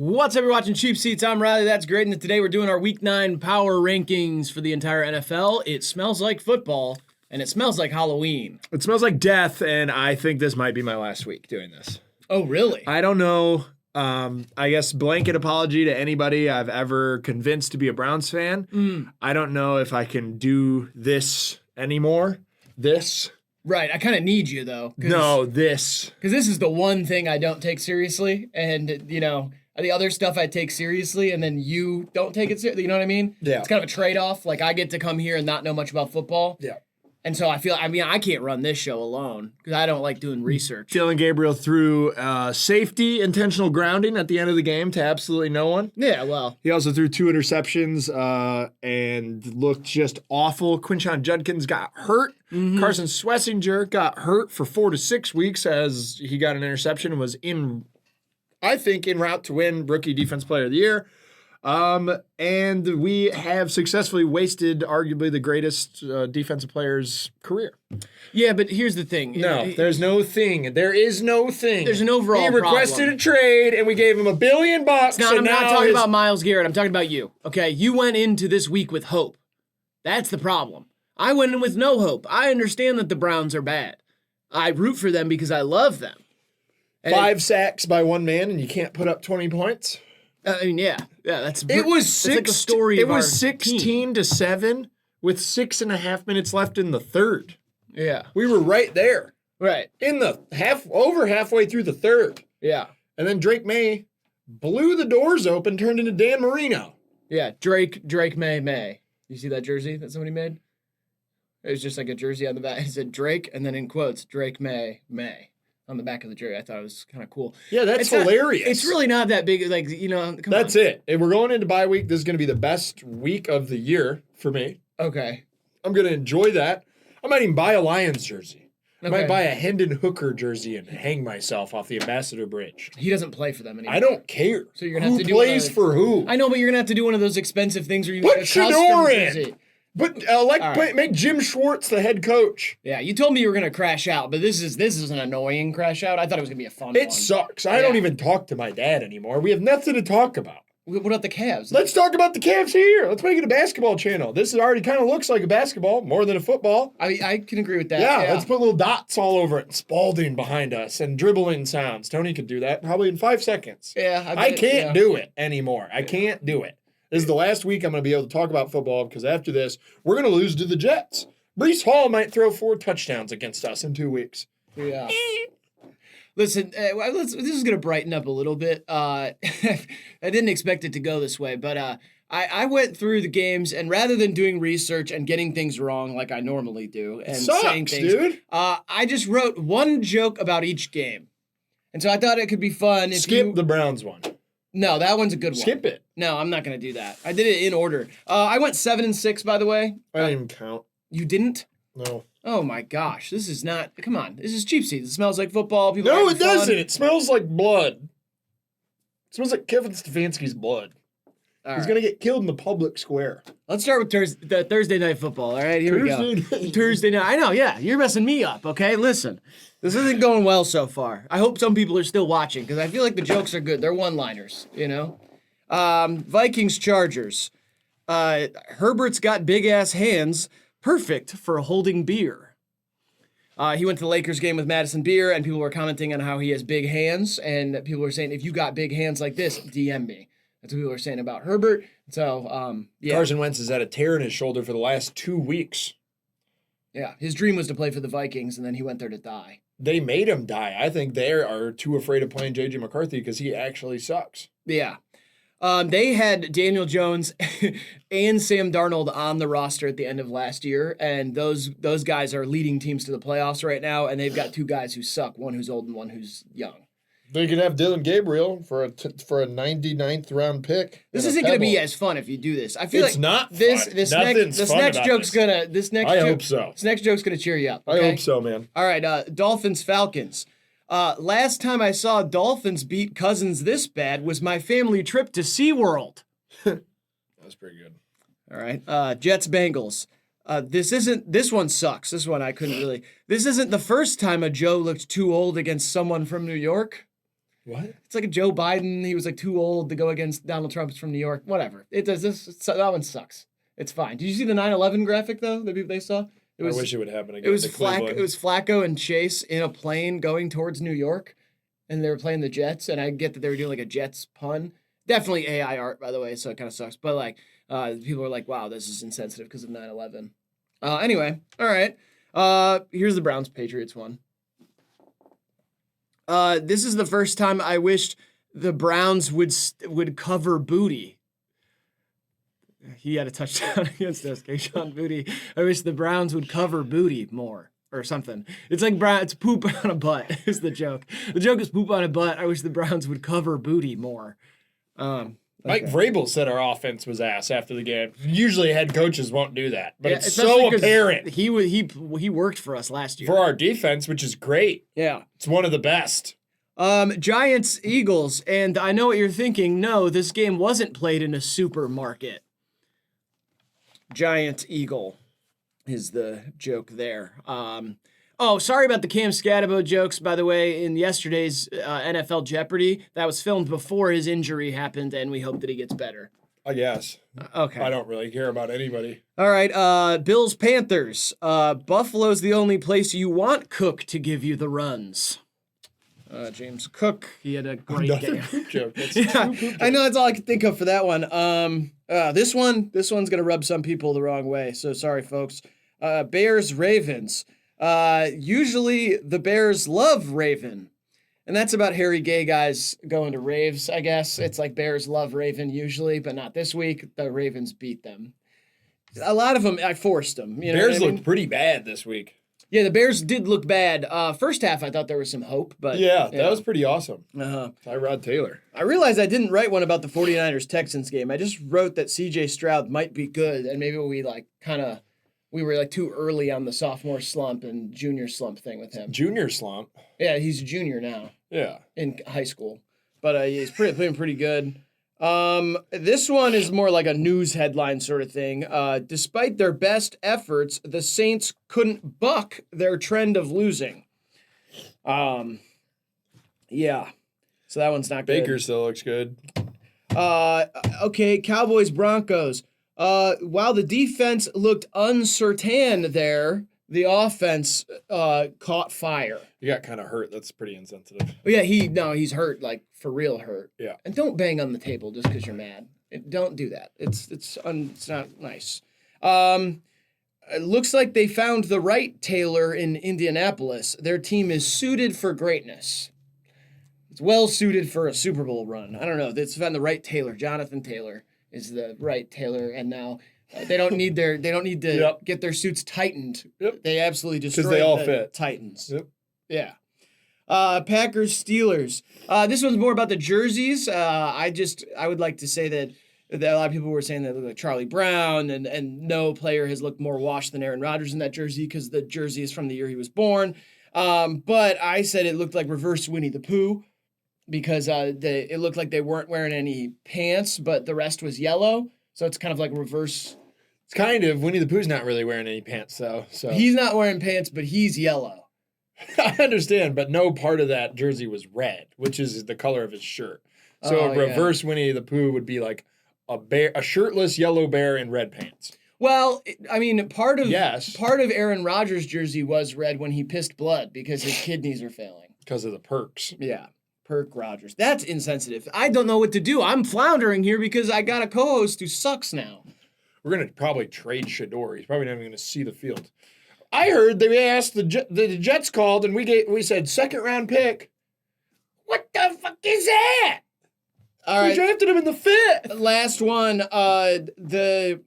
What's up, you're watching Cheap Seats. I'm Riley, that's great, and today we're doing our Week 9 power rankings for the entire NFL. It smells like football, and it smells like Halloween. It smells like death, and I think this might be my last week doing this. Oh, really? I don't know. I guess blanket apology to anybody I've ever convinced to be a Browns fan. I don't know if I can do this anymore. Right, I kind of need you, though. This. Because this is the one thing I don't take seriously, and, you know, the other stuff I take seriously, and then you don't take it seriously, you know what I mean? Yeah. It's kind of a trade-off. Like, I get to come here and not know much about football. Yeah. And so I can't run this show alone because I don't like doing research. Dylan Gabriel threw safety, intentional grounding at the end of the game to absolutely no one. Yeah, well. He also threw 2 interceptions and looked just awful. Quinshon Judkins got hurt. Carson Schlesinger got hurt for 4 to 6 weeks as he got an interception and was en route to win Rookie Defense Player of the Year. And we have successfully wasted arguably the greatest defensive player's career. Yeah, but here's the thing. No, there's no thing. There is no thing. There's an overall He requested problem. a trade, and we gave him $1 billion. I'm not talking about Myles Garrett. I'm talking about you. Okay, you went into this week with hope. That's the problem. I went in with no hope. I understand that the Browns are bad. I root for them because I love them. And 5 sacks by one man, and you can't put up 20 points. I mean, yeah, that's. It was that's like the story. It of was our 16-7 with 6.5 minutes left in the third. Yeah, We were right there right. in the halfway through the third, Yeah, and then Drake May blew the doors open, turned into Dan Marino. yeah. Drake May. You see that jersey that somebody made? It was just like a jersey on the back. It said Drake, and then in quotes, Drake May on the back of the jersey. I thought it was kind of cool. Yeah, that's hilarious. It's really not that big. Like, you know, come That's on. it. And we're going into bye week. This is going to be the best week of the year for me. Okay. I'm going to enjoy that. I might even buy a Lions jersey. I Okay. might buy a Hendon Hooker jersey and hang myself off the Ambassador Bridge. He doesn't play for them anymore. I don't care. So you're gonna have who to do plays one of for who. I know, but you're gonna have to do one of those expensive things where you Put get a custom Shador in. jersey. But right. make Jim Schwartz the head coach. Yeah, you told me you were gonna crash out, but this is an annoying crash out. I thought it was gonna be a fun one. It sucks. I don't even talk to my dad anymore. We have nothing to talk about. What about the Cavs? Let's talk about the Cavs here. Let's make it a basketball channel. This already kind of looks like a basketball more than a football. I can agree with that. Yeah, let's put little dots all over it and Spalding behind us and dribbling sounds. Tony could do that probably in 5 seconds. Yeah, I can't do it anymore. I can't do it. This is the last week I'm going to be able to talk about football because after this, we're going to lose to the Jets. Breece Hall might throw 4 touchdowns against us in 2 weeks. Yeah. Listen, this is going to brighten up a little bit. I didn't expect it to go this way, but I went through the games, and rather than doing research and getting things wrong like I normally do and saying things, dude. I just wrote one joke about each game. And so I thought it could be fun. Skip the Browns one. No, that one's a good one. Skip it. No, I'm not going to do that. I did it in order. I went 7-6, by the way. I didn't even count. You didn't? No. Oh my gosh, this is not. Come on, this is cheap seats. It smells like football. People. No, are it having fun. doesn't. It smells like blood. It smells like Kevin Stefanski's blood. All He's right. going to get killed in the public square. Let's start with the Thursday night football. All right, here we Thursday go. night. Thursday night. I know. Yeah, you're messing me up. Okay, listen. This isn't going well so far. I hope some people are still watching because I feel like the jokes are good. They're one-liners. You know. Vikings Chargers. Herbert's got big ass hands. Perfect for holding beer. He went to the Lakers game with Madison Beer, and people were commenting on how he has big hands, and people were saying, if you got big hands like this, DM me. That's what people were saying about Herbert. So, yeah. Carson Wentz has had a tear in his shoulder for the last 2 weeks. Yeah, his dream was to play for the Vikings, and then he went there to die. They made him die. I think they are too afraid of playing J.J. McCarthy because he actually sucks. Yeah. They had Daniel Jones and Sam Darnold on the roster at the end of last year, and those guys are leading teams to the playoffs right now, and they've got 2 guys who suck, one who's old and one who's young. They could have Dylan Gabriel for a 99th round pick. This isn't going to be as fun if you do this. I feel It's like not this fun. this Nothing's next fun next about joke's this. gonna I hope so. This next joke's gonna cheer you up. I Okay? hope so, man. All right, Dolphins Falcons. Last time I saw Dolphins beat Cousins this bad was my family trip to SeaWorld. That was pretty good. All right. Jets Bengals. This one sucks. This one I couldn't really. This isn't the first time a Joe looked too old against someone from New York. What? It's like a Joe Biden. He was like too old to go against Donald Trump. It's from New York. Whatever. It does this. That one sucks. It's fine. Did you see the 9/11 graphic though? That they saw. I wish it would happen again. It was Flacco and Chase in a plane going towards New York, and they were playing the Jets. And I get that they were doing like a Jets pun. Definitely AI art, by the way. So it kind of sucks. But like, people are like, "Wow, this is insensitive because of 9/11." Anyway, all right. Here's the Browns Patriots one. This is the first time I wished the Browns would cover booty. He had a touchdown against us, Keyshawn Booty. I wish the Browns would cover booty more or something. It's like it's poop on a butt is the joke. The joke is poop on a butt. I wish the Browns would cover booty more. Mike Vrabel said our offense was ass after the game. Usually head coaches won't do that, but it's especially so apparent. He worked for us last year. For our defense, which is great. Yeah. It's one of the best. Giants, Eagles, and I know what you're thinking. No, this game wasn't played in a supermarket. Giant Eagle is the joke there. Oh, sorry about the Cam Scatabo jokes, by the way, in yesterday's NFL Jeopardy. That was filmed before his injury happened, and we hope that he gets better. I guess. Okay. I don't really care about anybody. All right, Bills, Panthers. Buffalo's the only place you want Cook to give you the runs. James Cook, he had a great game. Poop joke. That's Yeah, poop joke. I know that's all I could think of for that one. This one's gonna rub some people the wrong way. So sorry, folks. Bears, Ravens. Usually the Bears love Raven, and that's about hairy gay guys going to raves. I guess it's like Bears love Raven usually, but not this week. The Ravens beat them. A lot of them, I forced them. You know Bears what I mean? looked pretty bad this week. Yeah, the Bears did look bad. First half, I thought there was some hope, but Yeah, that was pretty awesome. Uh-huh. Tyrod Taylor. I realized I didn't write one about the 49ers-Texans game. I just wrote that C.J. Stroud might be good, and maybe we were too early on the sophomore slump and junior slump thing with him. Junior slump. Yeah, he's a junior now Yeah. in high school, but he's playing pretty good. This one is more like a news headline sort of thing. Despite their best efforts, the Saints couldn't buck their trend of losing. Yeah. So that one's not good. Baker still looks good. Okay, Cowboys, Broncos. While the defense looked uncertain there, the offense caught fire. You got kind of hurt. That's pretty insensitive. But yeah, he's hurt, like for real hurt. Yeah. And don't bang on the table just because you're mad. Don't do that. It's not nice. It looks like they found the right tailor in Indianapolis. Their team is suited for greatness. It's well suited for a Super Bowl run. I don't know. They found the right tailor. Jonathan Taylor is the right tailor, and now they don't need to Yep. get their suits tightened. Yep. They absolutely destroyed they all the fit. Titans. Yep. Yeah. Packers, Steelers. This one's more about the jerseys. I would like to say that a lot of people were saying that it looked like Charlie Brown, and no player has looked more washed than Aaron Rodgers in that jersey because the jersey is from the year he was born. But I said it looked like reverse Winnie the Pooh because it looked like they weren't wearing any pants, but the rest was yellow. So it's kind of like reverse. It's kind of Winnie the Pooh's not really wearing any pants though. So He's not wearing pants, but he's yellow. I understand, but no part of that jersey was red, which is the color of his shirt. So Oh, a reverse Winnie the Pooh would be like a shirtless yellow bear in red pants. Well, I mean, part of Yes. Aaron Rodgers' jersey was red when he pissed blood because his kidneys are failing. Because of the perks. Yeah. Perk Rodgers. That's insensitive. I don't know what to do. I'm floundering here because I got a co-host who sucks now. We're going to probably trade Shador. He's probably not even going to see the field. I heard they asked the Jets called and we said second round pick. What the fuck is that? All We right. drafted him in the fifth. Last one. The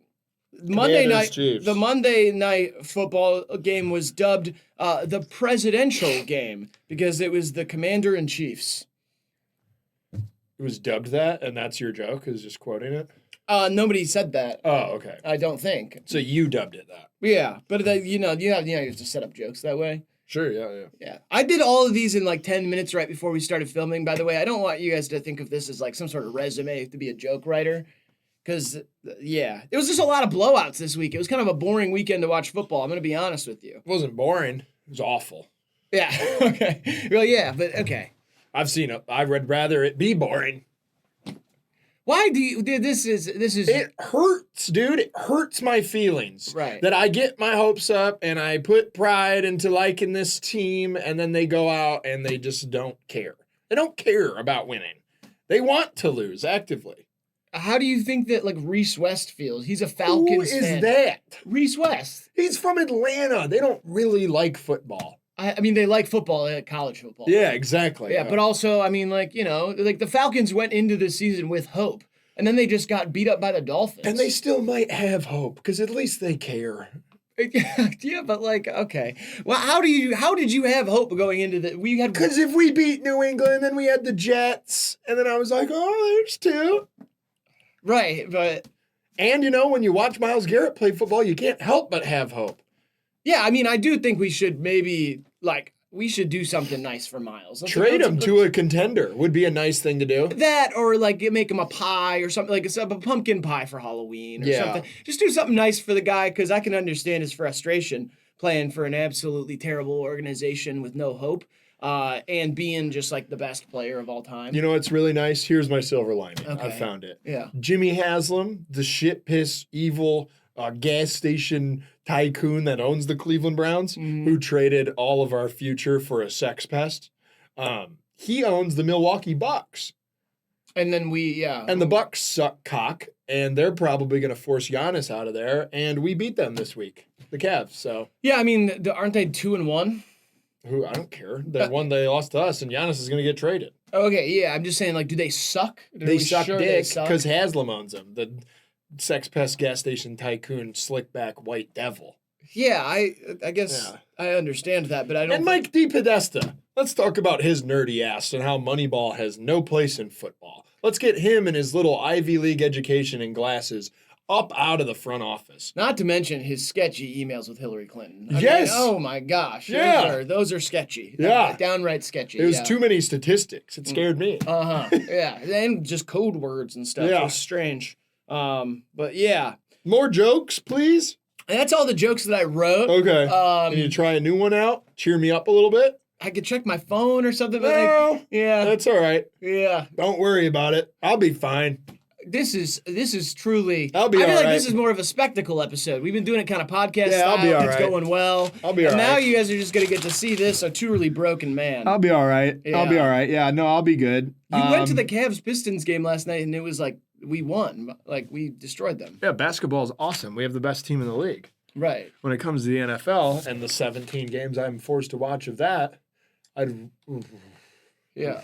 Monday Commanders, night. Chiefs. The Monday night football game was dubbed the presidential game because it was the Commander and Chiefs. It was dubbed that, and that's your joke, is just quoting it? Nobody said that. Oh, okay. I don't think. So you dubbed it that. Yeah, but you have to set up jokes that way. Sure, yeah. Yeah, I did all of these in like 10 minutes right before we started filming. By the way, I don't want you guys to think of this as like some sort of resume to be a joke writer, because it was just a lot of blowouts this week. It was kind of a boring weekend to watch football. I'm gonna be honest with you. It wasn't boring. It was awful. Yeah. Okay. Well, yeah, but okay. I've seen it. I would rather it be boring. Why do you? This is. It hurts, dude. It hurts my feelings. Right. That I get my hopes up and I put pride into liking this team, and then they go out and they just don't care. They don't care about winning. They want to lose actively. How do you think that like Reese West feels? He's a Falcons Who is fan. that? Reese West. He's from Atlanta. They don't really like football. I mean, they like football, they like college football. Yeah, exactly. Yeah, but also, I mean, like, you know, like the Falcons went into the season with hope, and then they just got beat up by the Dolphins. And they still might have hope because at least they care. Yeah, but like, okay. Well, how did you have hope going into the? We had Because if we beat New England, then we had the Jets, and then I was like, oh, there's two. right, but And you know, when you watch Myles Garrett play football, you can't help but have hope. yeah, I mean, I do think we should maybe like we should do something nice for Miles. Trade him to a contender would be a nice thing to do. that, or like make him a pie or something, like a pumpkin pie for Halloween or Yeah. something. Just do something nice for the guy, because I can understand his frustration playing for an absolutely terrible organization with no hope, and being just like the best player of all time. You know what's really nice? Here's my silver lining. I Okay. found it. Yeah. Jimmy Haslam, the shit piss evil gas station tycoon that owns the Cleveland Browns, who traded all of our future for a sex pest. He owns the Milwaukee Bucks. And then yeah. And the Bucks suck cock, and they're probably going to force Giannis out of there, and we beat them this week, the Cavs. So Yeah, I mean, aren't they 2-1? who I don't care. The one they lost to us, and Giannis is going to get traded. Okay, yeah, I'm just saying, like, do they suck? Are They we suck sure dick suck? because Haslam owns them. The sex pest gas station tycoon, slickback white devil. Yeah, I guess Yeah. I understand that, but I don't. And Mike DiPodesta. Let's talk about his nerdy ass and how Moneyball has no place in football. Let's get him and his little Ivy League education and glasses up out of the front office. Not to mention his sketchy emails with Hillary Clinton. I Yes. mean, oh my gosh. Yeah. Those are sketchy. Yeah. Downright sketchy. It was yeah. too many statistics. It scared me. Yeah. And just code words and stuff. Yeah. It was strange. But yeah. More jokes, please? And that's all the jokes that I wrote. Okay. Can you try a new one out? Cheer me up a little bit? I could check my phone or something. But No. yeah. That's all right. Yeah. Don't worry about it. I'll be fine. This is truly. I'll be I feel all like right. this is more of a spectacle episode. We've been doing it kind of podcast Yeah, style. I'll be all It's right. going well. I'll be and all now right. you guys are just gonna get to see this, a truly broken man. be all right. I'll be all right. Yeah, no, I'll be good. You went to the Cavs Pistons game last night, and it was like we won, like we destroyed them. Yeah, basketball is awesome. We have the best team in the league. Right. When it comes to the NFL and the 17 games I'm forced to watch of that, Yeah.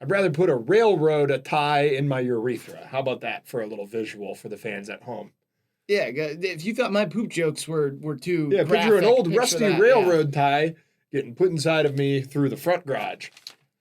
I'd rather put a railroad tie in my urethra. How about that for a little visual for the fans at home? Yeah. If you thought my poop jokes were too Yeah, picture an graphic, old picture rusty that, railroad tie getting put inside of me through the front garage.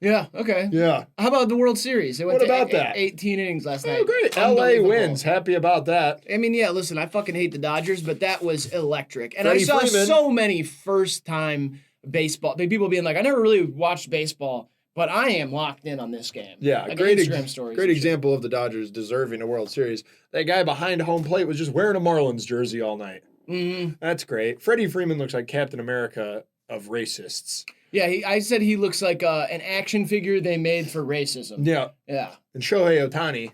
Yeah. Okay. Yeah. How about the World Series? It went What to about that? 18 innings last night. Oh, great. LA Unbelievable. wins. Happy about that. I mean, yeah, listen, I fucking hate the Dodgers, but that was electric. And Freddie I saw Freeman. so many first-time baseball, people being like, I never really watched baseball, but I am locked in on this game. Yeah, like great, Instagram stories. great and shit. example of the Dodgers deserving a World Series. That guy behind home plate was just wearing a Marlins jersey all night. Mhm. That's great. Freddie Freeman looks like Captain America of racists. Yeah, I said he looks like an action figure they made for racism. Yeah. Yeah. And Shohei Ohtani,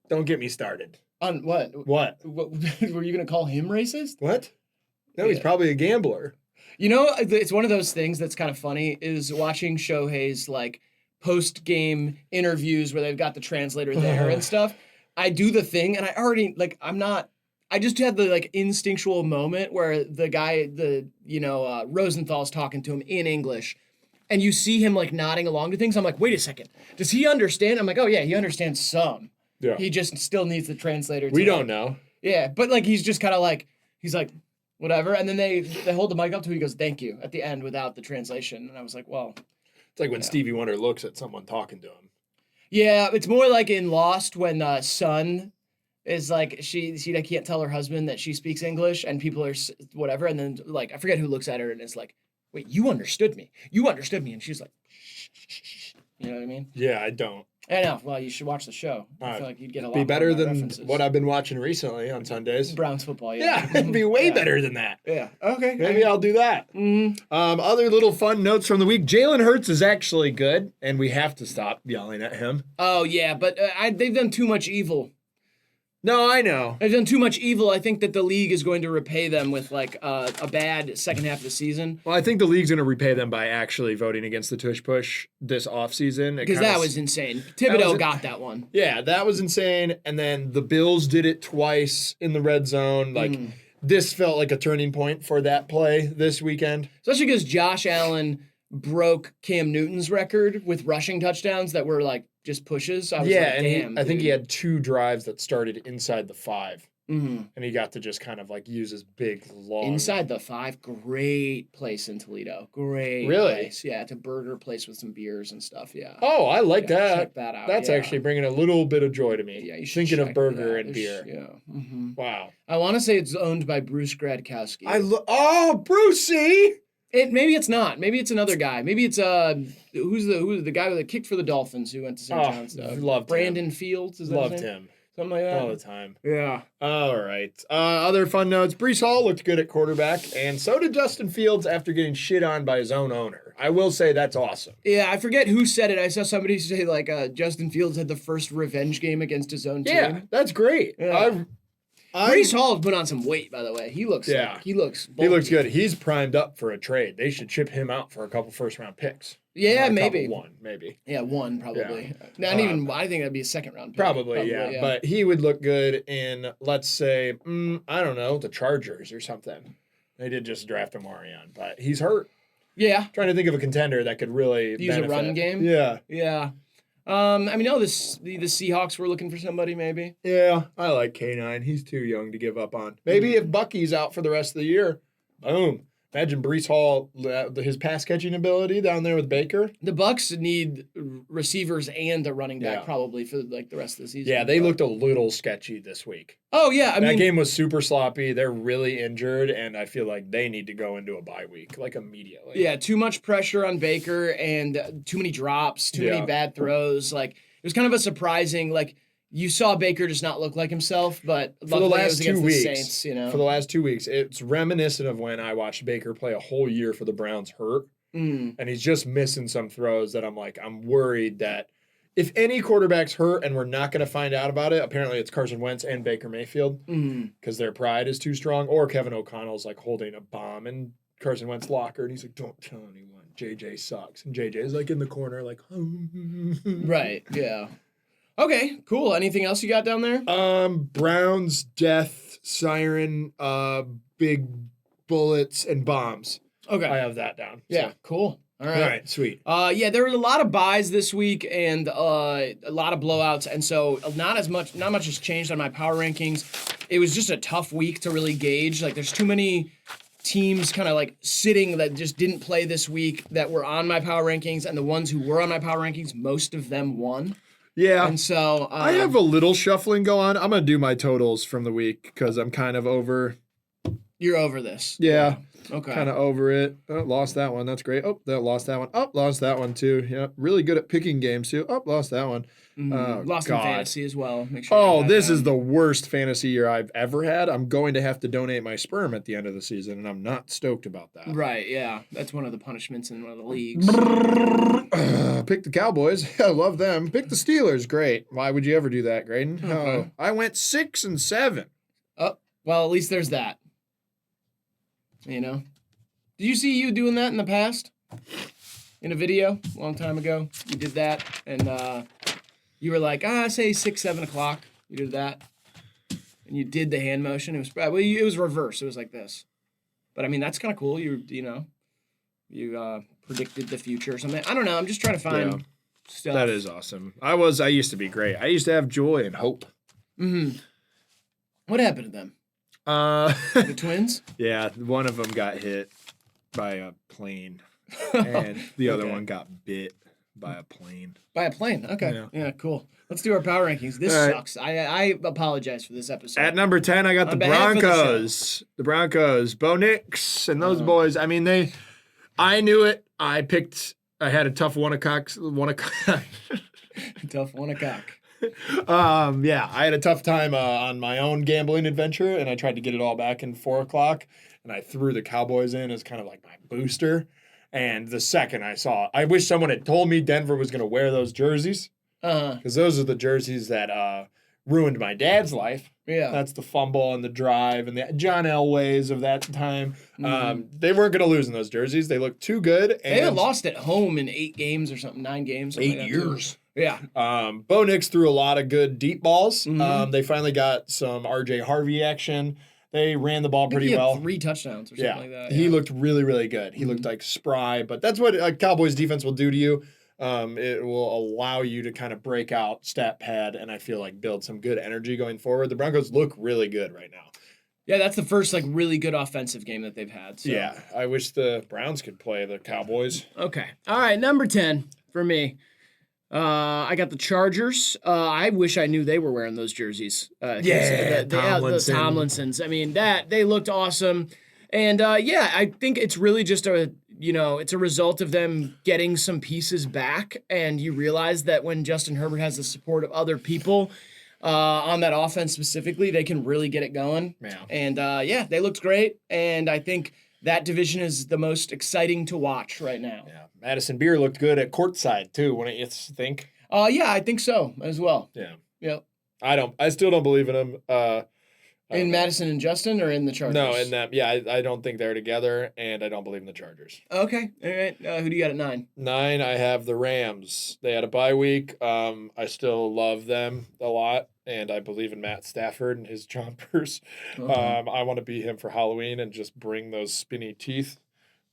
don't get me started. On what? What? What were you going to call him racist? What? No, he's Yeah. probably a gambler. You know, it's one of those things that's kind of funny is watching Shohei's like post-game interviews where they've got the translator there and stuff. I do the thing and I already like I just had the like instinctual moment where the guy, Rosenthal's talking to him in English and you see him like nodding along to things. I'm like, wait a second. Does he understand? I'm like, oh yeah, he understands some. Yeah. He just still needs the translator. We to, don't like- know. Yeah, but like he's just kind of like, he's like, whatever. And then they hold the mic up to him. He goes, thank you at the end without the translation. And I was like, well, It's like when Stevie Wonder looks at someone talking to him. yeah, it's more like in Lost when Sun is like, she can't tell her husband that she speaks English and people are whatever. And then like, I forget who looks at her and is like, wait, you understood me. You understood me. And she's like, shh, shh, shh, shh. You know what I mean? Yeah, I don't. I know. Well, you should watch the show. I feel like you'd get a lot Be better more of my than references. what I've been watching recently on Sundays. Browns football, Yeah, it'd be way better than that. Yeah. Okay. Maybe I'll do that. Other little fun notes from the week. Jalen Hurts is actually good, and we have to stop yelling at him. Oh, yeah, but they've done too much evil. No, I know. They've done too much evil. I think that the league is going to repay them with like a bad second half of the season. Well, I think the league's going to repay them by actually voting against the tush push this offseason. Because that was insane. Thibodeau got that one. Yeah, that was insane. And then the Bills did it twice in the red zone. Like, this felt like a turning point for that play this weekend. Especially because Josh Allen broke Cam Newton's record with rushing touchdowns that were like just pushes. I was like, damn. I think he had 2 drives that started inside the 5. Mm-hmm. And he got to just kind of like use his big, long. Inside the 5, great place in Toledo. Great Really? place. Yeah, it's a burger place with some beers and stuff. Yeah. Oh, I like that. Check that out. That's actually bringing a little bit of joy to me. Yeah, you should Thinking of check burger that. and beer. Yeah. Mm-hmm. Wow. I want to say it's owned by Bruce Gradkowski. Oh, Brucey! Maybe it's not. Maybe it's another guy. Maybe it's who's the guy that kicked for the Dolphins who went to St. John's? Loved Brandon him. Fields. Is that Loved his name? him. Something like that. All the time. Yeah. All right. Other fun notes. Breece Hall looked good at quarterback, and so did Justin Fields after getting shit on by his own owner. I will say that's awesome. Yeah, I forget who said it. I saw somebody say like Justin Fields had the first revenge game against his own team. Yeah, that's great. Yeah. Breece Hall has put on some weight, by the way. He looks He looks good. He's primed up for a trade. They should ship him out for a couple first-round picks. Yeah, maybe. One, maybe. Yeah, one, probably. Yeah. Not even, I think that'd be a second-round pick. Probably, yeah. But he would look good in, let's say, I don't know, the Chargers or something. They did just draft Amarion, but he's hurt. Yeah. Trying to think of a contender that could really use benefit. a run game? Yeah. Yeah. I mean, the Seahawks were looking for somebody, maybe. Yeah, I like K9. He's too young to give up on. Maybe if Bucky's out for the rest of the year, boom. Imagine Breece Hall, his pass catching ability down there with Baker. The Bucks need receivers and a running back probably for like the rest of the season. Yeah, they looked a little sketchy this week. Oh yeah, I mean that game was super sloppy. They're really injured, and I feel like they need to go into a bye week like immediately. Yeah, too much pressure on Baker and too many drops, too many bad throws. Like it was kind of a surprising like. You saw Baker just not look like himself, but for the last 2 weeks, the Saints, for the last 2 weeks, it's reminiscent of when I watched Baker play a whole year for the Browns hurt, and he's just missing some throws that I'm worried that if any quarterback's hurt and we're not going to find out about it, apparently it's Carson Wentz and Baker Mayfield because their pride is too strong, or Kevin O'Connell's like holding a bomb in Carson Wentz's locker, and he's like, "Don't tell anyone, JJ sucks," and JJ's like in the corner like, right, yeah. Okay, cool. Anything else you got down there? Browns, death, siren, big bullets, and bombs. Okay. I have that down. Yeah, cool. All right, sweet. Yeah, there were a lot of buys this week and a lot of blowouts, and so not much has changed on my power rankings. It was just a tough week to really gauge. Like, there's too many teams kind of like sitting that just didn't play this week that were on my power rankings, and the ones who were on my power rankings, most of them won. Yeah. And so I have a little shuffling go on. I'm going to do my totals from the week because I'm kind of over. You're over this. Yeah. Okay. Kind of over it. Oh, lost that one. That's great. Oh, lost that one. Oh, lost that one too. Yeah. Really good at picking games too. Oh, lost that one. Lost in fantasy as well. Make sure. Oh, this is the worst fantasy year I've ever had. I'm going to have to donate my sperm at the end of the season, and I'm not stoked about that. Right, yeah. That's one of the punishments in one of the leagues. Pick the Cowboys. I love them. Pick the Steelers. Great. Why would you ever do that, Graydon? Okay. Oh, I went 6 and 7. Oh, well, at least there's that. You know? Did you see you doing that in the past? In a video a long time ago? You did that, and you were like, say 6, 7 o'clock. You did that. And you did the hand motion. It was reverse. It was like this. But, I mean, that's kind of cool. You predicted the future or something. I don't know. I'm just trying to find stuff. That is awesome. I used to be great. I used to have joy and hope. Mm-hmm. What happened to them? The twins? Yeah, one of them got hit by a plane, and the other one got bit by a plane. By a plane? Okay. Yeah, cool. Let's do our power rankings. This sucks. I apologize for this episode. At number 10, I got the Broncos. The Broncos. Bo Nix and those boys. I mean, I knew it. I had a tough 1 o'clock. Tough Tough one a cock. Yeah, I had a tough time on my own gambling adventure, and I tried to get it all back in 4 o'clock, and I threw the Cowboys in as kind of like my booster. And the second I wish someone had told me Denver was going to wear those jerseys, because those are the jerseys that ruined my dad's life. Yeah. That's the fumble and the drive and the John Elways of that time. They weren't going to lose in those jerseys. They looked too good. And They had lost at home in 8 games or something, 9 games. 8 years. Yeah. Bo Nix threw a lot of good deep balls. They finally got some RJ Harvey action. They ran the ball pretty well. 3 touchdowns or something like that. He looked really, really good. He looked like spry, but that's what a Cowboys defense will do to you. It will allow you to kind of break out stat pad and I feel like build some good energy going forward. The Broncos look really good right now. Yeah, that's the first like really good offensive game that they've had. So. Yeah, I wish the Browns could play the Cowboys. Okay. All right, number 10 for me. I got the Chargers. I wish I knew they were wearing those jerseys. The Tomlinsons. I mean, they looked awesome. And I think it's really just it's a result of them getting some pieces back. And you realize that when Justin Herbert has the support of other people on that offense specifically, they can really get it going. Yeah. And they looked great. And I think that division is the most exciting to watch right now. Yeah. Madison Beer looked good at courtside too, wouldn't you think? I think so as well. Yeah. Yep. I still don't believe in him. In Madison and Justin or in the Chargers? No, in them. Yeah, I don't think they're together, and I don't believe in the Chargers. Okay. All right. Who do you got at 9? 9, I have the Rams. They had a bye week. I still love them a lot, and I believe in Matt Stafford and his jumpers. I want to be him for Halloween and just bring those spinny teeth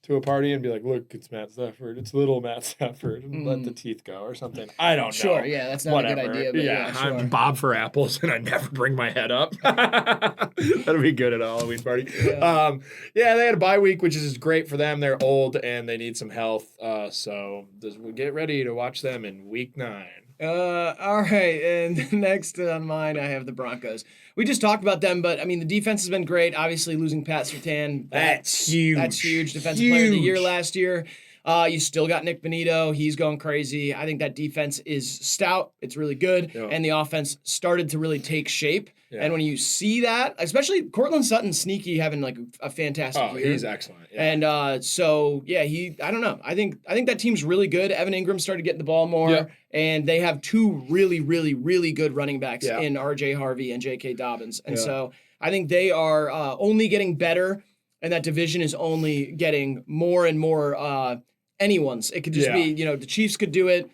to a party and be like, look, it's Matt Stafford. It's little Matt Stafford. And let the teeth go or something. I don't know. Sure, yeah, that's not a good idea. But sure. I'm Bob for apples and I never bring my head up. That'll be good at a Halloween party. Yeah. They had a bye week, which is great for them. They're old and they need some health. So we'll get ready to watch them in week 9. All right, and next on mine, I have the Broncos. We just talked about them, but I mean, the defense has been great. Obviously, losing Pat Surtain, that's huge. That's huge. Defensive player of the year last year. You still got Nick Bonito. He's going crazy. I think that defense is stout. It's really good, and the offense started to really take shape. Yeah. And when you see that, especially Cortland Sutton, sneaky, having like a fantastic year. He's excellent. Yeah. And I don't know. I think that team's really good. Evan Ingram started getting the ball more, and they have 2 really, really, really good running backs in RJ Harvey and J.K. Dobbins. And so I think they are only getting better, and that division is only getting more and more anyone's. It could just be, the Chiefs could do it.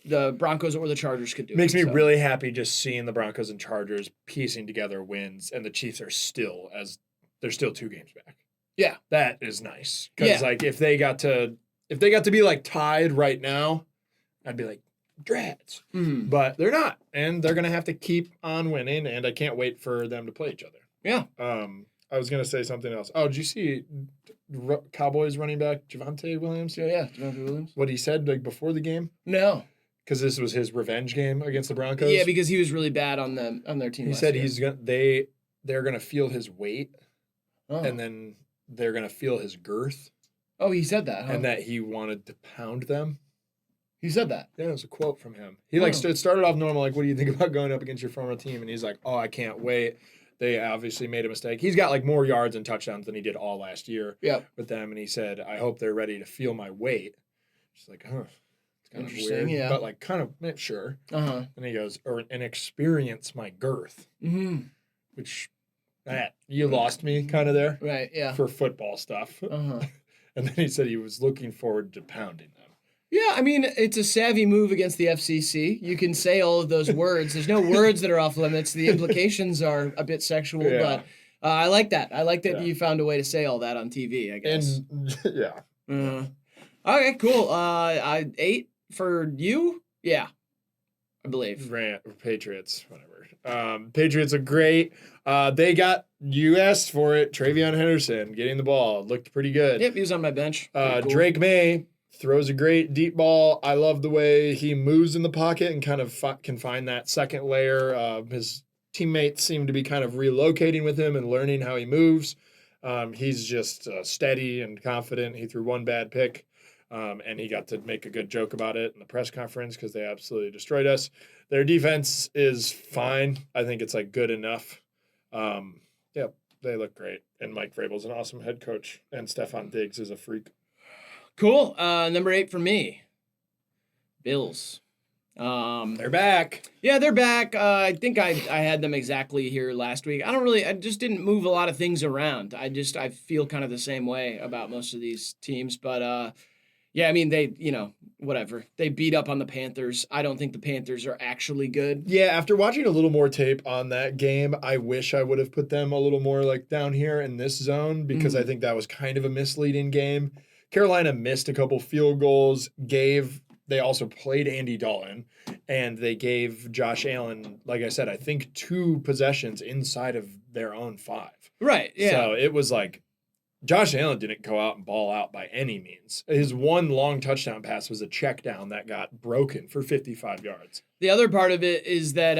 The Broncos or the Chargers could do Makes me really happy just seeing the Broncos and Chargers piecing together wins, and the Chiefs are still 2 games back. Yeah, that is nice. Because like if they got to be like tied right now, I'd be like drats. But they're not, and they're gonna have to keep on winning. And I can't wait for them to play each other. Yeah. I was gonna say something else. Oh, did you see Cowboys running back Javonte Williams? Yeah, Javonte Williams. What he said like before the game? No. Because this was his revenge game against the Broncos. Yeah, because he was really bad on their team. He said they're gonna feel his weight, and then they're gonna feel his girth. Oh, he said that, huh? And that he wanted to pound them. He said that. Yeah, it was a quote from him. He it started off normal, like, what do you think about going up against your former team? And he's like, oh, I can't wait. They obviously made a mistake. He's got like more yards and touchdowns than he did all last year with them. And he said, I hope they're ready to feel my weight. Just like, it's kind of weird. Yeah. But like kind of sure. And he goes, and experience my girth. Which you lost me kind of there. Right, yeah. For football stuff. And then he said he was looking forward to pounding them. Yeah, I mean, it's a savvy move against the FCC. You can say all of those words. There's no words that are off limits. The implications are a bit sexual, but I like that. I like that you found a way to say all that on TV, I guess. And, Okay, cool. 8 for you? Yeah, I believe. Patriots, whatever. Patriots are great. You asked for it, Travion Henderson getting the ball. Looked pretty good. Yep, he was on my bench. Cool. Drake May throws a great deep ball. I love the way he moves in the pocket and kind of can find that second layer. His teammates seem to be kind of relocating with him and learning how he moves. He's just steady and confident. He threw one bad pick And he got to make a good joke about it in the press conference because they absolutely destroyed us. Their defense is fine. I think it's like good enough. Yeah, they look great. And Mike Vrabel's an awesome head coach. And Stephon Diggs is a freak. Cool. Number 8 for me. Bills. They're back. Yeah, they're back. I think I had them exactly here last week. I just didn't move a lot of things around. I feel kind of the same way about most of these teams. But yeah, I mean, they, whatever. They beat up on the Panthers. I don't think the Panthers are actually good. Yeah, after watching a little more tape on that game, I wish I would have put them a little more like down here in this zone because I think that was kind of a misleading game. Carolina missed a couple field goals, they also played Andy Dalton, and they gave Josh Allen, like I said, I think 2 possessions inside of their own 5. Right, yeah. So it was like Josh Allen didn't go out and ball out by any means. His one long touchdown pass was a check down that got broken for 55 yards. The other part of it is that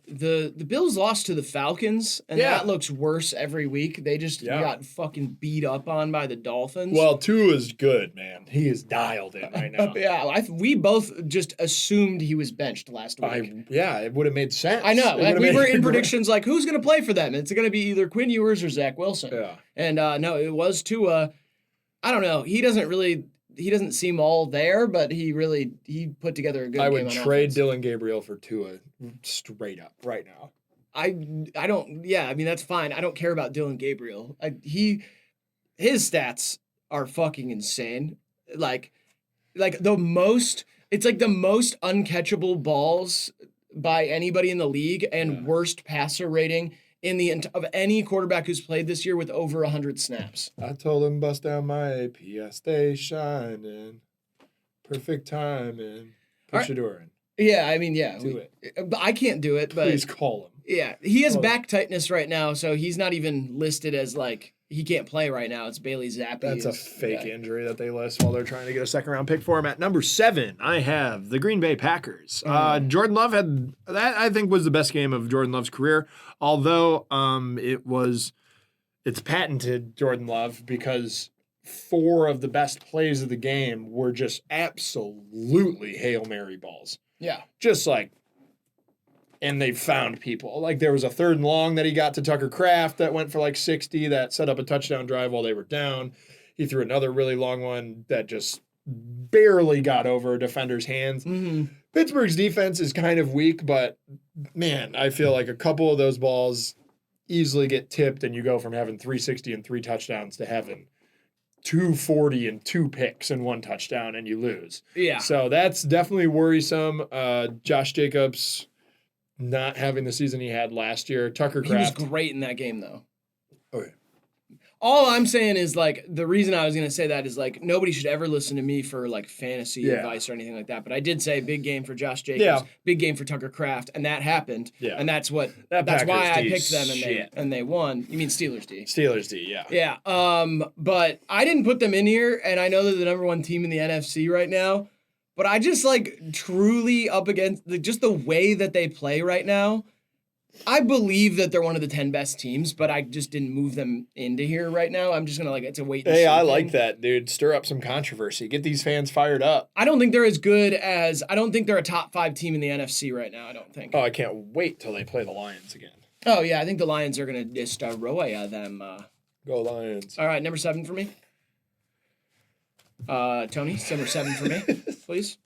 the Bills lost to the Falcons, and that looks worse every week. They just got fucking beat up on by the Dolphins. Well, Tua is good, man. He is dialed in right now. Yeah, we both just assumed he was benched last week. It would have made sense. I know. We were in predictions like, who's going to play for them? It's going to be either Quinn Ewers or Zach Wilson. Yeah. And no, it was Tua. I don't know. He doesn't seem all there, but he put together a good game. I would on trade offense. Dylan Gabriel for Tua straight up right now. I don't. Yeah, I mean that's fine. I don't care about Dylan Gabriel. His stats are fucking insane. Like the most. It's like the most uncatchable balls by anybody in the league and worst passer rating of any quarterback who's played this year with over 100 snaps. I told him bust down my AP. I stay shining. Perfect timing. Push it in. Yeah, I mean, yeah. Do it. I can't do it, but Please call him. Yeah, he has back tightness right now, so he's not even listed as like he can't play right now. It's Bailey Zappi. That's a fake injury that they list while they're trying to get a second-round pick for him. At number 7, I have the Green Bay Packers. Jordan Love had that. I think was the best game of Jordan Love's career. Although it's patented Jordan Love because 4 of the best plays of the game were just absolutely Hail Mary balls. Yeah, just like. And they found people. Like there was a 3rd and long that he got to Tucker Kraft that went for like 60 that set up a touchdown drive while they were down. He threw another really long one that just barely got over a defender's hands. Mm-hmm. Pittsburgh's defense is kind of weak, but man, I feel like a couple of those balls easily get tipped and you go from having 360 and 3 touchdowns to having 240 and 2 picks and 1 touchdown and you lose. Yeah. So that's definitely worrisome. Josh Jacobs not having the season he had last year. Tucker Kraft. He was great in that game, though. Okay. All I'm saying is, like, the reason I was going to say that is, like, nobody should ever listen to me for, like, fantasy advice or anything like that. But I did say big game for Josh Jacobs, big game for Tucker Kraft, and that happened. Yeah. And that's why I picked them and they won. You mean Steelers D? Steelers D, yeah. Yeah. But I didn't put them in here, and I know they're the number 1 team in the NFC right now. But I just, like, truly up against just the way that they play right now, I believe that they're one of the 10 best teams, but I just didn't move them into here right now. I'm just going to, like, it's a wait and see I thing. like that, dude. Stir up some controversy. Get these fans fired up. I don't think they're as good as, I don't think they're a top 5 team in the NFC right now, I don't think. Oh, I can't wait till they play the Lions again. Oh, yeah, I think the Lions are going to destroy them. Go Lions. All right, number 7 for me. Tony, number 7 for me, please.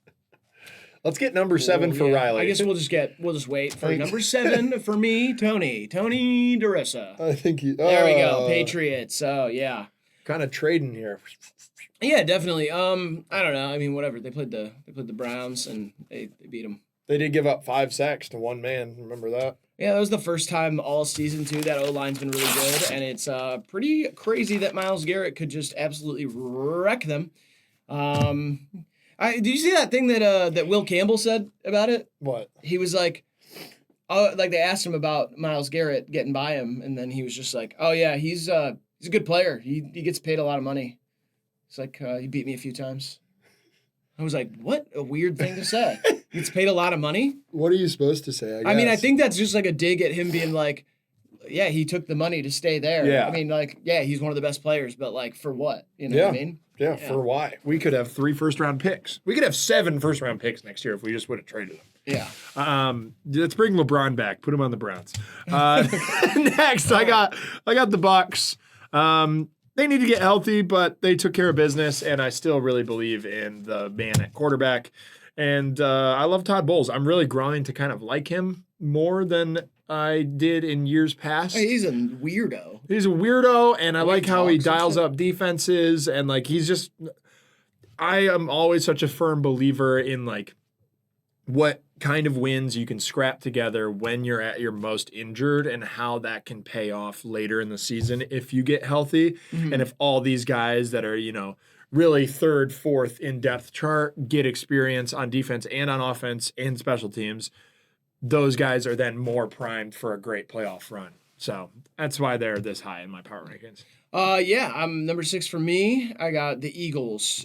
Let's get number 7 for Riley. I guess we'll just wait for number 7 for me, Tony DeRissa. I think there we go, Patriots. Oh yeah, kind of trading here. Yeah, definitely. I don't know. I mean, whatever. They played the Browns and they beat them. They did give up 5 sacks to 1 man. Remember that? Yeah, that was the first time all season too that O-line's been really good, and it's pretty crazy that Myles Garrett could just absolutely wreck them. Did you see that thing that Will Campbell said about it? What? He was like, oh, like they asked him about Myles Garrett getting by him, and then he was just like, oh yeah, he's a good player. He gets paid a lot of money. It's like he beat me a few times. I was like, what a weird thing to say. He gets paid a lot of money. What are you supposed to say? I mean, I think that's just like a dig at him being like yeah, he took the money to stay there. Yeah. I mean, like, yeah, he's one of the best players, but like, for what? You know what I mean? Yeah, for why? We could have 3 first-round picks. We could have 7 first-round picks next year if we just would have traded them. Yeah. Let's bring LeBron back. Put him on the Browns. Next, I got the Bucks. They need to get healthy, but they took care of business, and I still really believe in the man at quarterback. And I love Todd Bowles. I'm really growing to kind of like him more than I did in years past. Hey, he's a weirdo. He's a weirdo, and I like how he talks dials up defenses, and like he's just. I am always such a firm believer in like what kind of wins you can scrap together when you're at your most injured, and how that can pay off later in the season if you get healthy, and if all these guys that are really 3rd, 4th in depth chart get experience on defense and on offense and special teams. Those guys are then more primed for a great playoff run. So that's why they're this high in my power rankings. Yeah, I'm number 6 for me. I got the Eagles.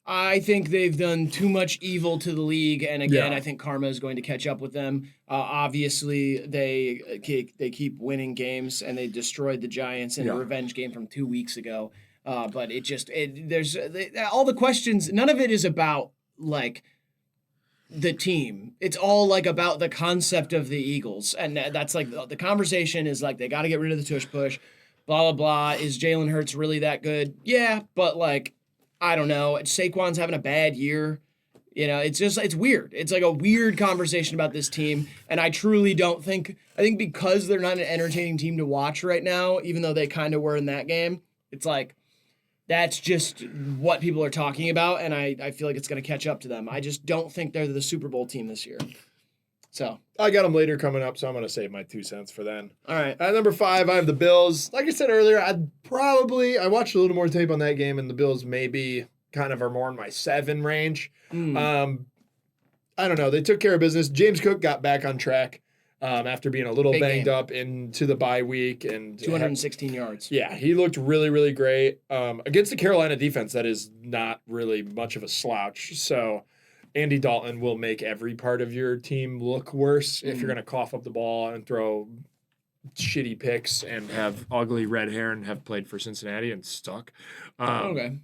I think they've done too much evil to the league, and again, I think karma is going to catch up with them. Obviously, they keep winning games, and they destroyed the Giants in a revenge game from 2 weeks ago. But there's all the questions. None of it is about like the team. It's all like about the concept of the Eagles, and that's like the conversation is like they got to get rid of the tush push, blah blah blah. Is Jalen Hurts really that good? Yeah, but like I don't know. Saquon's having a bad year. It's weird. It's like a weird conversation about this team, and I truly don't think. I think because they're not an entertaining team to watch right now, even though they kind of were in that game. It's like. That's just what people are talking about, and I feel like it's going to catch up to them. I just don't think they're the Super Bowl team this year. So I got them later coming up, so I'm going to save my 2 cents for then. All right. At number 5, I have the Bills. Like I said earlier, I watched a little more tape on that game, and the Bills maybe kind of are more in my 7 range. I don't know. They took care of business. James Cook got back on track. After being a little banged up into the bye week. And 216 yards. Yeah, he looked really, really great. Against the Carolina defense, that is not really much of a slouch. So Andy Dalton will make every part of your team look worse if you're going to cough up the ball and throw shitty picks and have ugly red hair and have played for Cincinnati and stuck. Okay.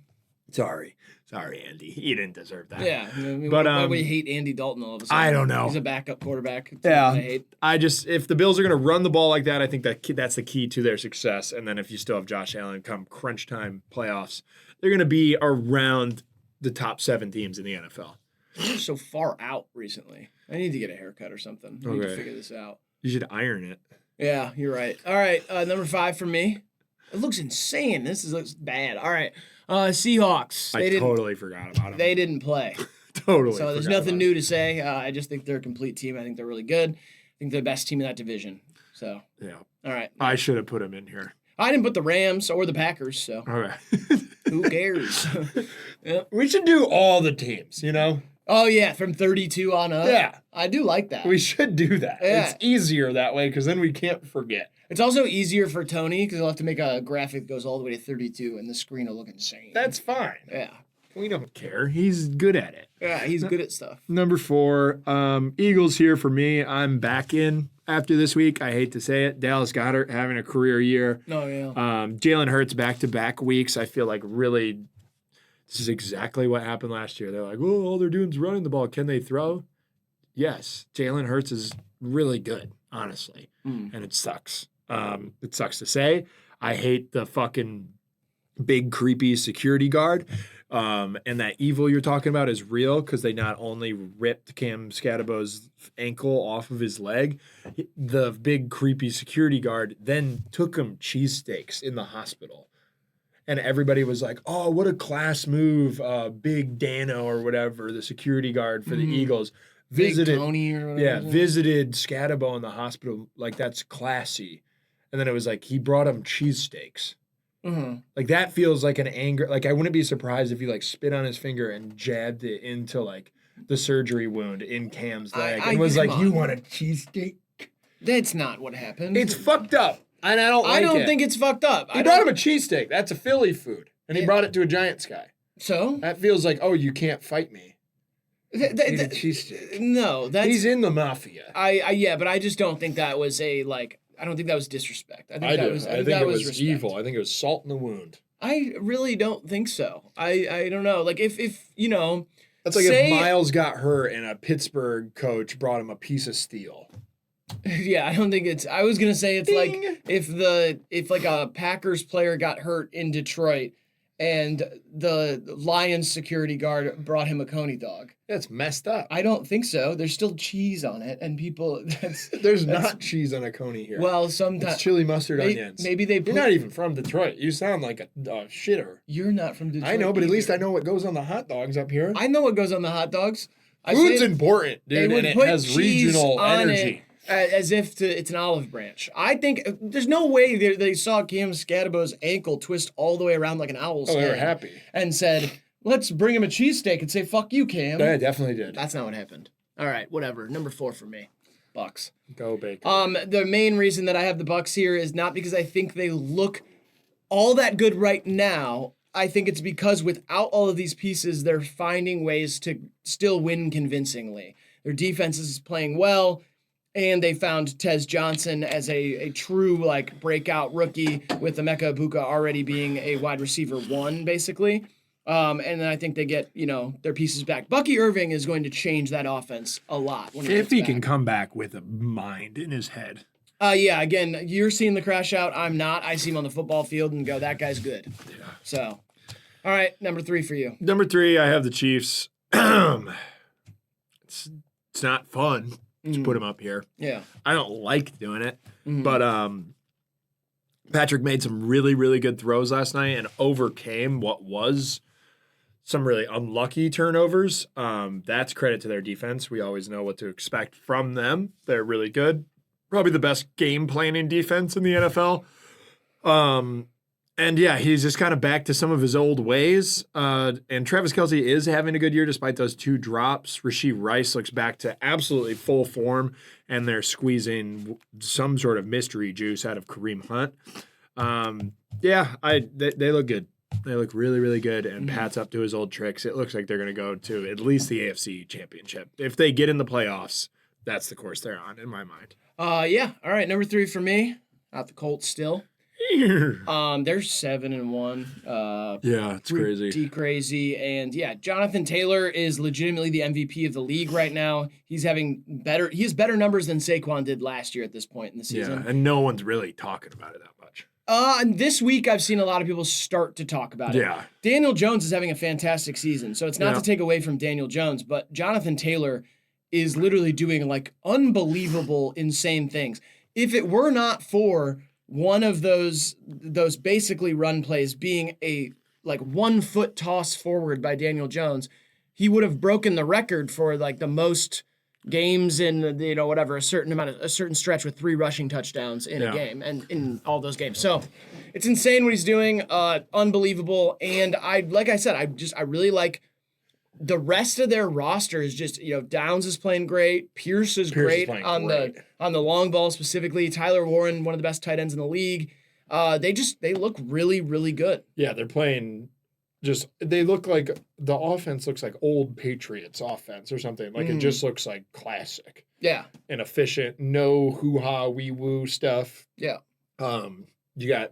Sorry, Andy. You didn't deserve that. Yeah, but why we hate Andy Dalton all of a sudden? I don't know. He's a backup quarterback. Yeah, if the Bills are going to run the ball like that, I think that's the key to their success. And then if you still have Josh Allen come crunch time playoffs, they're going to be around the top 7 teams in the NFL. You're so far out recently. I need to get a haircut or something. I need to figure this out. You should iron it. Yeah, you're right. All right, number 5 for me. It looks insane. Looks bad. All right. Seahawks. I totally forgot about them. They didn't play. Totally. So there's nothing new to say. I just think they're a complete team. I think they're really good. I think they're the best team in that division. So yeah. All right. I should have put them in here. I didn't put the Rams or the Packers. So okay. Who cares? Yep. We should do all the teams. Oh yeah, from 32 on up. Yeah, I do like that. We should do that. Yeah. It's easier that way because then we can't forget. It's also easier for Tony because he'll have to make a graphic that goes all the way to 32 and the screen will look insane. That's fine. Yeah. We don't care. He's good at it. Yeah, he's good at stuff. Number 4, Eagles here for me. I'm back in after this week. I hate to say it. Dallas Goedert having a career year. Oh, yeah. Jalen Hurts back-to-back weeks. I feel like really this is exactly what happened last year. They're like, oh, all they're doing is running the ball. Can they throw? Yes. Jalen Hurts is really good, honestly. And it sucks. It sucks to say. I hate the fucking big creepy security guard. And that evil you're talking about is real because they not only ripped Cam Scadabo's ankle off of his leg, the big creepy security guard then took him cheesesteaks in the hospital. And everybody was like, oh, what a class move, Big Dano or whatever, the security guard for the Eagles. Visited Tony or whatever. Yeah, visited Scadabo in the hospital. Like, that's classy. And then it was like, he brought him cheesesteaks. Like, that feels like an anger. Like, I wouldn't be surprised if he, like, spit on his finger and jabbed it into, like, the surgery wound in Cam's leg. And was like, you want a cheesesteak? That's not what happened. It's fucked up. And I don't like it. I don't think it's fucked up. He brought him a cheesesteak. That's a Philly food. And he brought it to a Giants guy. So? That feels like, oh, you can't fight me. No, that's... He's in the mafia. Yeah, but I just don't think that was a, like... I don't think that was disrespect. I think I that do. was. I think that it was respect. evil. I think it was salt in the wound. I really don't think so. I don't know. Like if That's like say, if Miles got hurt and a Pittsburgh coach brought him a piece of steel. Yeah, I don't think it's. I was gonna say it's Ding. like if like a Packers player got hurt in Detroit, and the Lions security guard brought him a Coney dog. That's messed up. I don't think so. There's still cheese on it, and people. There's not cheese on a Coney here. Well, sometimes it's chili mustard onions. Maybe they. You're not even from Detroit. You sound like a shitter. You're not from Detroit. I know, but at either. least I know what goes on the hot dogs up here. I know what goes on the hot dogs. Food's important, dude, and it has regional energy. As if it's an olive branch. I think there's no way they saw Cam Scadabo's ankle twist all the way around like an owl's head. They were happy. And said, let's bring him a cheesesteak and say, fuck you, Cam. Yeah, definitely did. That's not what happened. All right, whatever. Number 4 for me. Bucks. Go Baker. The main reason that I have the Bucks here is not because I think they look all that good right now. I think it's because without all of these pieces, they're finding ways to still win convincingly. Their defense is playing well. And they found Tez Johnson as a true like breakout rookie with Emeka Ibuka already being a wide receiver 1 basically. And then I think they get their pieces back. Bucky Irving is going to change that offense a lot when if he gets can back. come back with a mind in his head. Yeah. Again, you're seeing the crash out. I'm not. I see him on the football field and go, that guy's good. Yeah. So, all right, number 3 for you. Number 3, I have the Chiefs. It's not fun. To put him up here. Yeah. I don't like doing it, but Patrick made some really, really good throws last night and overcame what was some really unlucky turnovers. That's credit to their defense. We always know what to expect from them. They're really good. Probably the best game planning defense in the NFL. And yeah, he's just kind of back to some of his old ways. And Travis Kelce is having a good year despite those 2 drops. Rashee Rice looks back to absolutely full form, and they're squeezing some sort of mystery juice out of Kareem Hunt. They look good. They look really, really good, and Pat's up to his old tricks. It looks like they're going to go to at least the AFC Championship. If they get in the playoffs, that's the course they're on, in my mind. Yeah. All right, number 3 for me. Not the Colts still. They're 7-1. Yeah, it's crazy. Crazy. And yeah, Jonathan Taylor is legitimately the MVP of the league right now. He has better numbers than Saquon did last year at this point in the season. Yeah, and no one's really talking about it that much. And this week I've seen a lot of people start to talk about it. Yeah. Daniel Jones is having a fantastic season, so it's not to take away from Daniel Jones, but Jonathan Taylor is literally doing like unbelievable, insane things. If it were not for one of those basically run plays being a like 1 foot toss forward by Daniel Jones, he would have broken the record for like the most games in a certain stretch with 3 rushing touchdowns in a game and in all those games. So it's insane what he's doing. Unbelievable. And I really like the rest of their roster is just, Downs is playing great. Pierce is great on the long ball specifically. Tyler Warren, one of the best tight ends in the league. They look really, really good. Yeah, they're playing they look like the offense looks like old Patriots offense or something. Like it just looks like classic. Yeah. And efficient, no hoo-ha, wee-woo stuff. Yeah. You got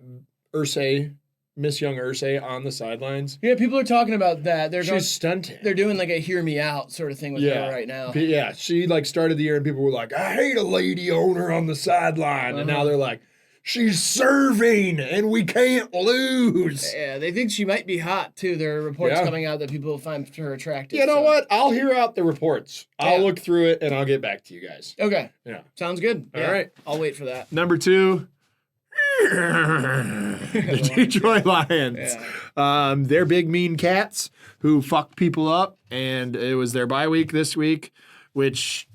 Miss Young Irsay on the sidelines. Yeah, people are talking about that. She's stunting. They're doing like a hear me out sort of thing with her right now. Yeah, she like started the year and people were like, I hate a lady owner on the sideline. And now they're like, she's serving and we can't lose. Yeah, they think she might be hot too. There are reports coming out that people find her attractive. You know what? I'll hear out the reports. I'll look through it and I'll get back to you guys. Okay. Yeah. Sounds good. All right. I'll wait for that. Number 2. The Detroit Lions. They're big mean cats who fuck people up, and it was their bye week this week, which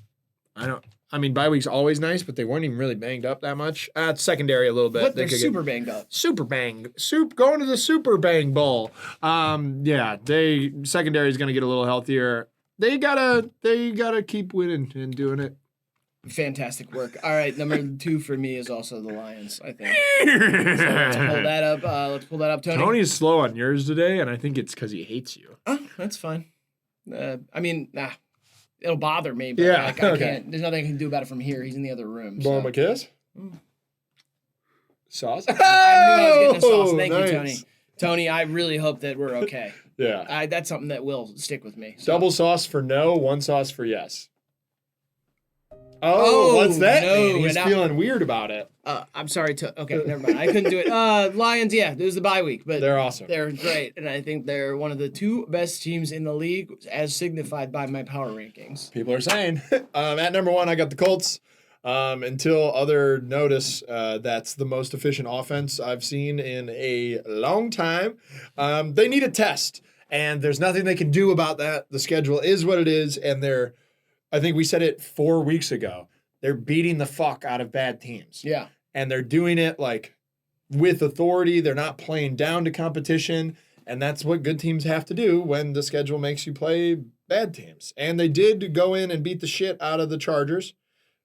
bye week's always nice, but they weren't even really banged up that much. It's secondary a little bit. What? They're super banged up. Going to the Super Bang Bowl. Secondary is going to get a little healthier. They gotta keep winning and doing it. Fantastic work. All right, number 2 for me is also the Lions, I think. So let's pull that up. Tony. Tony is slow on yours today, and I think it's because he hates you. Oh, that's fine. It'll bother me, but I can't. There's nothing I can do about it from here. He's in the other room. Blow him a kiss? Sauce. I knew I was getting a sauce. Oh, Thank nice. you, Tony. Tony, I really hope that we're okay. Yeah. That's something that will stick with me. So. Double sauce for no, one sauce for yes. Oh, what's that no, mean? He's and now- feeling weird about it. I'm sorry to. Okay, never mind. I couldn't do it. Lions, yeah, this is the bye week, but They're awesome. They're great, and I think they're one of the 2 best teams in the league, as signified by my power rankings. People are saying. At number 1, I got the Colts. Until other notice, that's the most efficient offense I've seen in a long time. They need a test, and there's nothing they can do about that. The schedule is what it is, and I think we said it 4 weeks ago. They're beating the fuck out of bad teams. Yeah. And they're doing it like with authority. They're not playing down to competition. And that's what good teams have to do when the schedule makes you play bad teams. And they did go in and beat the shit out of the Chargers,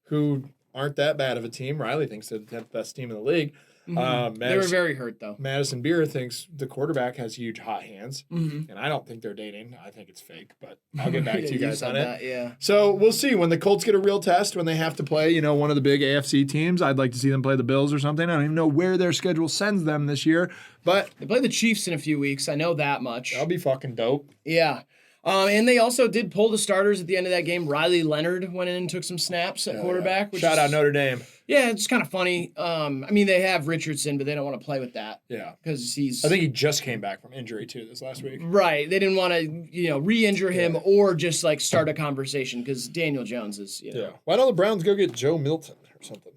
who aren't that bad of a team. Riley thinks they're the best team in the league. They were very hurt, though. Madison Beer thinks the quarterback has huge hot hands. Mm-hmm. And I don't think they're dating. I think it's fake, but I'll get back to you guys on it. Yeah. So we'll see when the Colts get a real test, when they have to play, one of the big AFC teams. I'd like to see them play the Bills or something. I don't even know where their schedule sends them this year, but They play the Chiefs in a few weeks. I know that much. that'll be fucking dope. Yeah. And they also did pull the starters at the end of that game. Riley Leonard went in and took some snaps at quarterback. Which Shout out Notre Dame. Yeah, it's kind of funny. I mean, they have Richardson, but they don't want to play with that. Yeah. Because he's... I think he just came back from injury, too, this last week. Right. They didn't want to, re-injure him or just, start a conversation because Daniel Jones is, Yeah. Why don't the Browns go get Joe Milton or something?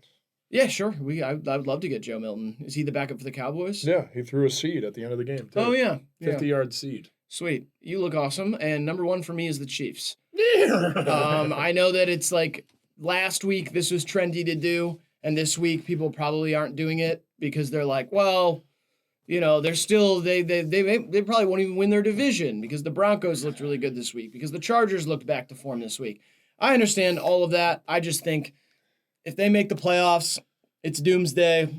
Yeah, sure. I would love to get Joe Milton. Is he the backup for the Cowboys? Yeah, he threw a seed at the end of the game, too. Oh, yeah. 50-yard seed. Sweet. You look awesome. And number 1 for me is the Chiefs. I know that it's last week this was trendy to do, and this week people probably aren't doing it because they're like, well, they're still they probably won't even win their division because the Broncos looked really good this week, because the Chargers looked back to form this week. I understand all of that. I just think if they make the playoffs, it's doomsday,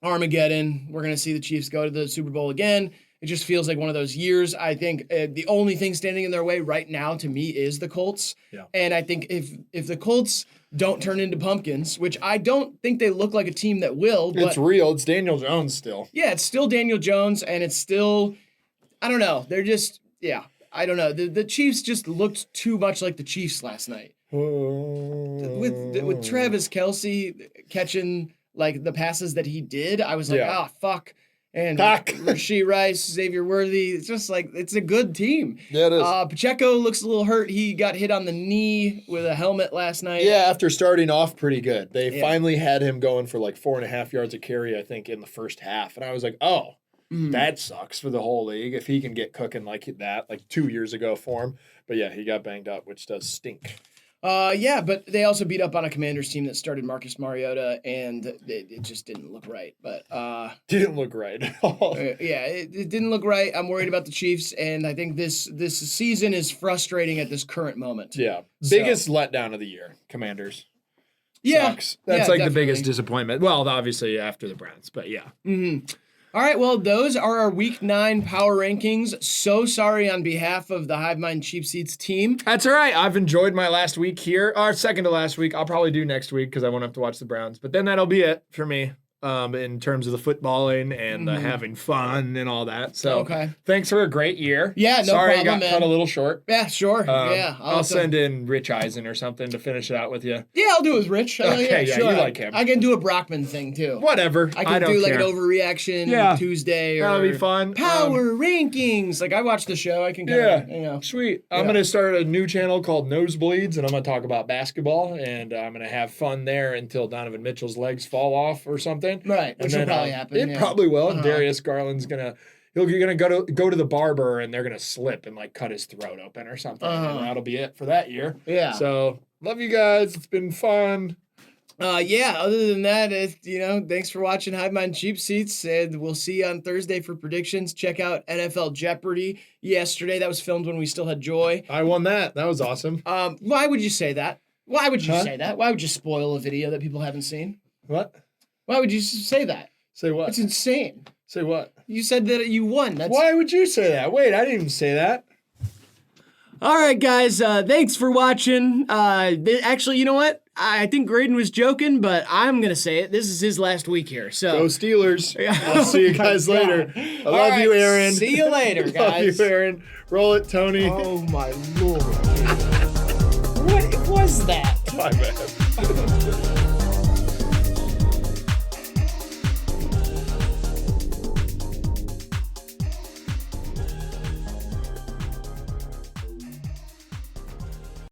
Armageddon. We're going to see the Chiefs go to the Super Bowl again. It just feels like one of those years. I think the only thing standing in their way right now to me is the Colts. Yeah. And I think if the Colts don't turn into pumpkins, which I don't think they look like a team that will. But it's real. It's Daniel Jones still. Yeah, it's still Daniel Jones, and it's still, I don't know. They're just, I don't know. The Chiefs just looked too much like the Chiefs last night. With Travis Kelce catching the passes that he did, I was like, fuck. And Rashee Rice, Xavier Worthy, it's just it's a good team. Yeah, it is. Pacheco looks a little hurt. He got hit on the knee with a helmet last night. Yeah, after starting off pretty good. They finally had him going for 4.5 yards a carry, I think, in the first half. And I was like, that sucks for the whole league if he can get cooking like that, 2 years ago for him. But yeah, he got banged up, which does stink. Yeah, but they also beat up on a Commanders team that started Marcus Mariota, and it just didn't look right. But didn't look right at all. It didn't look right. I'm worried about the Chiefs, and I think this season is frustrating at this current moment. Yeah, biggest letdown of the year, Commanders. Yeah, sucks. That's the biggest disappointment. Well, obviously after the Browns, but yeah. Mm-hmm. All right, well, those are our Week 9 power rankings. So sorry on behalf of the Hivemind Cheap Seats team. That's all right. I've enjoyed my last week here, or second to last week. I'll probably do next week because I won't have to watch the Browns. But then that'll be it for me in terms of the footballing and having fun and all that. So thanks for a great year. Yeah, no sorry problem, it got cut a little short. Yeah, sure. I'll send in Rich Eisen or something to finish it out with you. Yeah, I'll do it with Rich. Okay, sure. you like him. I can do a Brockman thing, too. Whatever. I can don't do care. an overreaction Tuesday. Or that'll be fun. Power rankings. I watch the show. I can kind of, Sweet. I'm going to start a new channel called Nosebleeds, and I'm going to talk about basketball, and I'm going to have fun there until Donovan Mitchell's legs fall off or something. Right, which will probably happen. It probably will. Darius Garland's gonna go to the barber, and they're gonna slip and cut his throat open or something. And that'll be it for that year. Yeah. So love you guys. It's been fun. Other than that, thanks for watching Hivemind Cheap Seats, and we'll see you on Thursday for predictions. Check out NFL Jeopardy yesterday. That was filmed when we still had Joy. I won that. That was awesome. Why would you say that? Why would you say that? Why would you spoil a video that people haven't seen? What? Why would you say that? Say what? It's insane. Say what? You said that you won. Why would you say that? Wait, I didn't even say that. All right, guys. Thanks for watching. Actually, you know what? I think Graydon was joking, but I'm gonna say it. This is his last week here. So Go Steelers. I'll see you guys later. I All love you, right, Aaron. See you later, guys. Love you, Aaron. Roll it, Tony. Oh my lord. What was that? My bad.